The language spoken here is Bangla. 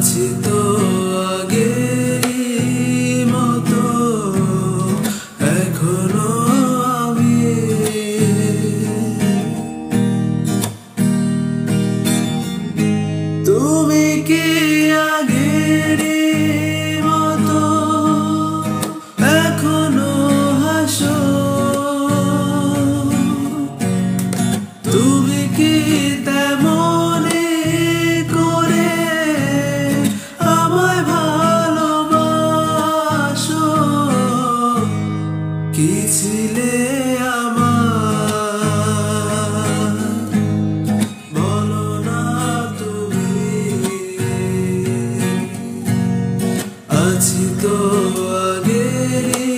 আছি তো আগেরই মতো এখনো আমি। তুমি কি আগেরই মতো এখনো হাসো? তুমি কি তেমনি করে আমায় ভালোবাসো? কি ছিলে আমার বলো না তুমি। আছি তো আগেরই